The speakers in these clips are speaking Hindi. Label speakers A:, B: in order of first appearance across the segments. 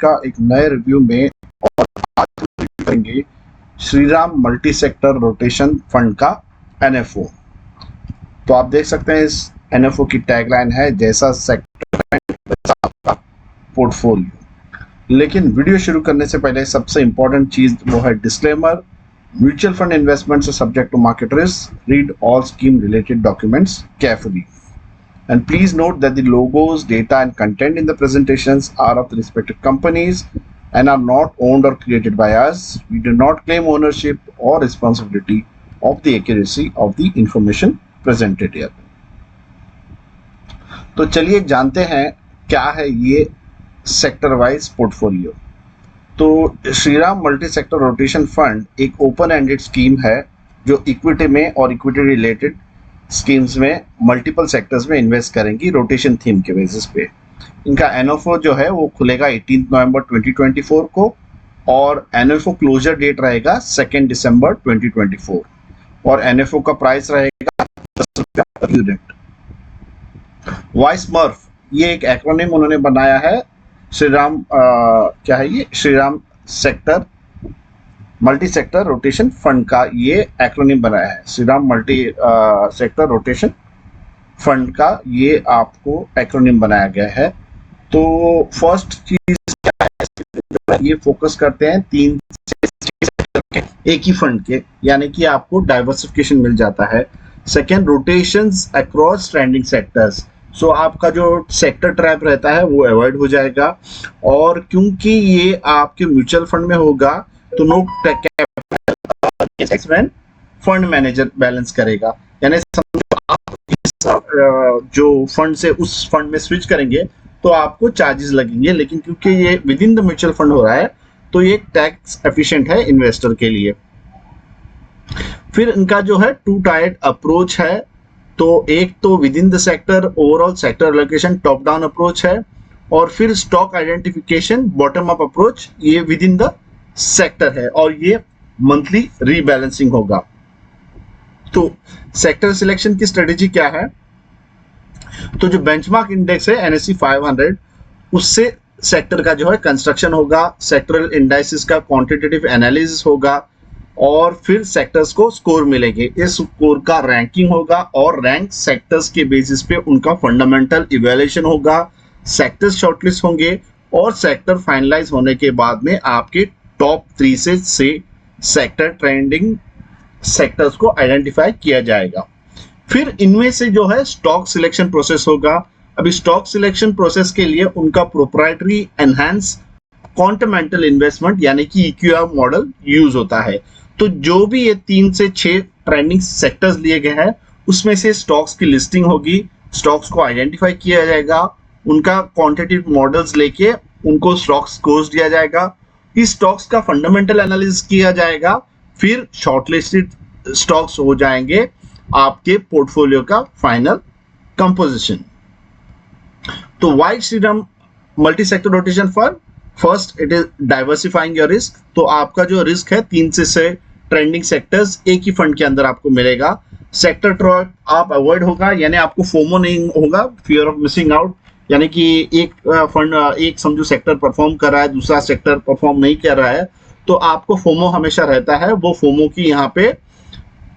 A: का एक नए रिव्यू में। और आज रिव्यू करेंगे Shriram multi sector rotation fund का एनएफओ। तो आप देख सकते हैं इस एनएफओ की टैगलाइन है जैसा सेक्टर वैसा आपका पोर्टफोलियो। लेकिन वीडियो शुरू करने से पहले सबसे इंपॉर्टेंट चीज वो है disclaimer. Mutual fund investments are subject to market risk. Read all scheme related documents carefully. And please note that the logos, data and content in the presentations are of the respective companies and are not owned or created by us. We do not claim ownership or responsibility of the accuracy of the information presented here. तो चलिए जानते हैं क्या है ये सेक्टर वाइज पोर्टफोलियो। तो Shriram multi sector rotation fund एक ओपन एंडेड स्कीम है जो इक्विटी में और इक्विटी रिलेटेड स्कीम्स में मल्टीपल सेक्टर्स में इन्वेस्ट करेंगी रोटेशन थीम के बेसिस पे। इनका एनएफओ जो है वो खुलेगा 18 नवंबर 2024 को और एनएफओ क्लोजर डेट रहेगा 2 दिसंबर 2024 और एनएफओ का प्राइस रहेगा 10 रुपया पर यूनिट। वाइसमर्फ ये एक एक्रोनिम उन्होंने बनाया है श्रीराम क्या है ये Shriram sector multi sector rotation fund का ये एक्रोनिम बनाया है। Shriram multi sector rotation fund का ये आपको एक्रोनिम बनाया गया है। तो फर्स्ट चीज क्या है, ये फोकस करते हैं 3 से एक ही फंड के, यानी कि आपको डाइवर्सिफिकेशन मिल जाता है। Second, rotations across trending sectors. So आपका जो सेक्टर ट्रैप रहता है वो अवॉइड हो जाएगा। और क्योंकि ये आपके म्यूचुअल फंड में होगा तो no capital fund manager balance करेगा, यानी समझो आप जो फंड से उस फंड में स्विच करेंगे तो आपको चार्जेस लगेंगे, लेकिन क्योंकि ये with in the mutual fund हो रहा है तो ये टैक्स एफिशिएंट है इन्वेस्टर के लिए। फिर इनका जो है 2 टायर्ड अप्रोच है। तो एक तो with in the sector overall sector allocation top down approach है और फिर stock identification bottom up approach, ये विद इन द सेक्टर है और ये मंथली रीबैलेंसिंग होगा। तो सेक्टर सिलेक्शन की स्ट्रेटेजी क्या है, तो जो बेंचमार्क इंडेक्स है NSE 500 उससे सेक्टर का जो है कंस्ट्रक्शन होगा, सेक्टरल इंडाइसिस का क्वांटिटेटिव एनालिसिस होगा और फिर सेक्टर्स को स्कोर मिलेंगे। इस स्कोर का रैंकिंग होगा और रैंक सेक्टर्स के बेसिस पे उनका फंडामेंटल इवैल्यूएशन होगा, सेक्टर्स शॉर्टलिस्ट होंगे और सेक्टर फाइनलाइज होने के बाद में आपके टॉप 3 से 6 सेक्टर ट्रेंडिंग सेक्टर्स को आइडेंटिफाई किया जाएगा। फिर इनमें से जो है स्टॉक सिलेक्शन प्रोसेस होगा। अभी स्टॉक सिलेक्शन प्रोसेस के लिए उनका प्रोप्राइटरी एनहांस क्वांटमेंटल इन्वेस्टमेंट यानी कि EQR मॉडल यूज होता है। तो जो भी ये 3 से 6 ट्रेंडिंग सेक्टर्स लिए गए हैं उसमें से स्टॉक्स की लिस्टिंग होगी, स्टॉक्स को आइडेंटिफाई किया जाएगा, उनका क्वांटिटेटिव मॉडल्स लेके उनको स्टॉक स्कोर्स दिया जाएगा, इस स्टॉक्स का फंडामेंटल एनालिसिस किया जाएगा, फिर शॉर्टलिस्टेड स्टॉक्स हो जाएंगे आपके पोर्टफोलियो का फाइनल कंपोजिशन। तो why Shriram multi sector rotation fund, first it is diversifying your risk. तो आपका जो रिस्क है 3 से 6 ट्रेंडिंग सेक्टर्स एक ही फंड के अंदर आपको मिलेगा। सेक्टर ट्रैप आप अवॉइड होगा, यानी आपको फोमो नहीं होगा, फियर ऑफ मिसिंग आउट, यानी कि एक फंड एक समझो सेक्टर परफॉर्म कर रहा है दूसरा सेक्टर परफॉर्म नहीं कर रहा है तो आपको फोमो हमेशा रहता है। वो फोमो की यहाँ पे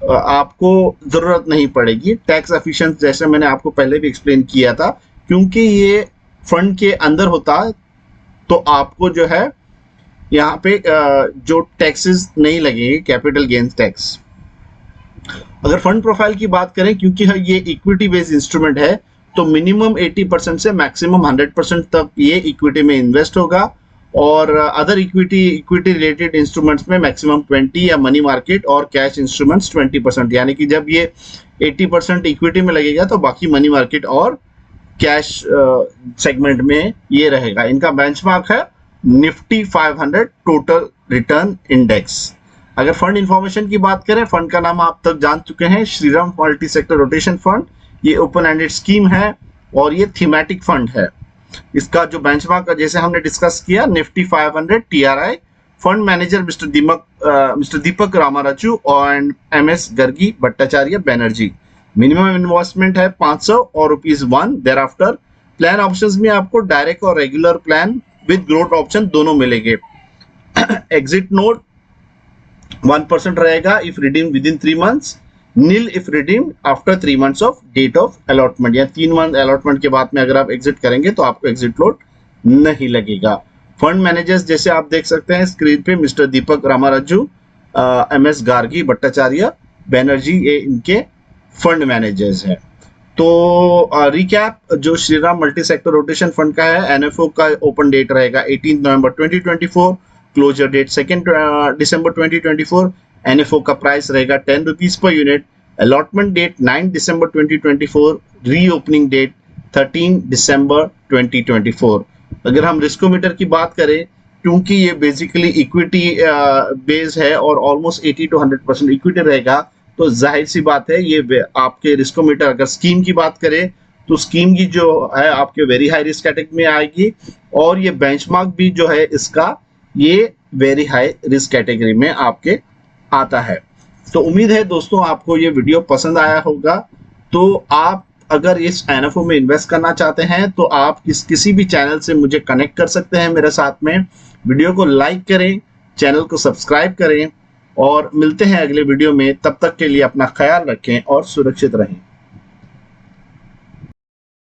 A: आपको जरूरत नहीं पड़ेगी। टैक्स एफिशिएंट जैसे मैंने आपको पहले भी एक्सप्लेन किया था, क्योंकि ये फंड के अंदर होता है तो आपको जो है यहाँ पे जो टैक्सेस नहीं लगेंगे, कैपिटल गेन्स टैक्स। अगर फंड प्रोफाइल की बात करें, क्योंकि ये इक्विटी बेस्ड इंस्ट्रूमेंट है तो मिनिमम 80% से मैक्सिमम 100% तक ये इक्विटी में इन्वेस्ट होगा और अदर इक्विटी रिलेटेड इंस्ट्रूमेंट्स में मैक्सिमम 20 या मनी मार्केट और कैश इंस्ट्रूमेंट्स 20%, यानी कि जब ये 80% इक्विटी में लगेगा तो बाकी मनी मार्केट और कैश सेगमेंट में ये रहेगा। इनका बेंचमार्क है निफ्टी 500 टोटल रिटर्न इंडेक्स। अगर फंड इंफॉर्मेशन की बात करें, फंड का नाम आप तक जान चुके हैं, Shriram multi sector rotation fund. ये ओपन एंडेड स्कीम है और ये थीमेटिक फंड है। इसका जो बेंचमार्क जैसे हमने डिस्कस किया Nifty 500 TRI, fund manager mister Deepak Ramaraju और MS Gargi Bhattacharya Banerjee. Minimum investment है 500 और ₹1 देयर आफ्टर। प्लान ऑप्शंस में आपको डायरेक्ट और regular plan with growth option दोनों मिलेंगे। एग्जिट नोट 1% रहेगा if redeem within 3 months, nil if redeem after 3 months of date of allotment, या 3 मंथ अलॉटमेंट के बाद में अगर आप एग्जिट करेंगे तो आपको एग्जिट नोट नहीं लगेगा। फंड मैनेजर्स जैसे आप देख सकते हैं स्क्रीन पे, मिस्टर दीपक रामाराजू, MS गार्गी भट्टाचार्य बैनर्जी, ये इनके फंड मैनेजर्स हैं। तो रिकैप जो Shriram multi sector rotation fund का है, NFO का ओपन डेट रहेगा 18 नवंबर 2024, क्लोजर डेट 2 दिसंबर 2024, NFO का प्राइस रहेगा 10 rupees per unit, allotment date 9 दिसंबर 2024, रीओपनिंग डेट 13 दिसंबर 2024। अगर हम रिस्कोमीटर की बात करें, क्योंकि ये बेसिकली इक्विटी बेस है और ऑलमोस्ट 80 to 100% इक्विटी रहेगा, तो जाहिर सी बात है ये आपके रिस्कोमीटर, अगर स्कीम की बात करें तो स्कीम की जो है आपके वेरी हाई रिस्क कैटेगरी में आएगी, और ये बेंचमार्क भी जो है इसका ये वेरी हाई रिस्क कैटेगरी में आपके आता है। तो उम्मीद है दोस्तों आपको ये वीडियो पसंद आया होगा। तो आप अगर इस NFO में इन्वेस्ट करना चाहते हैं तो आप किसी भी चैनल से मुझे कनेक्ट कर सकते हैं मेरे साथ में। वीडियो को लाइक करें, चैनल को सब्सक्राइब करें, और मिलते हैं अगले वीडियो में। तब तक के लिए अपना ख्याल रखें और सुरक्षित रहें।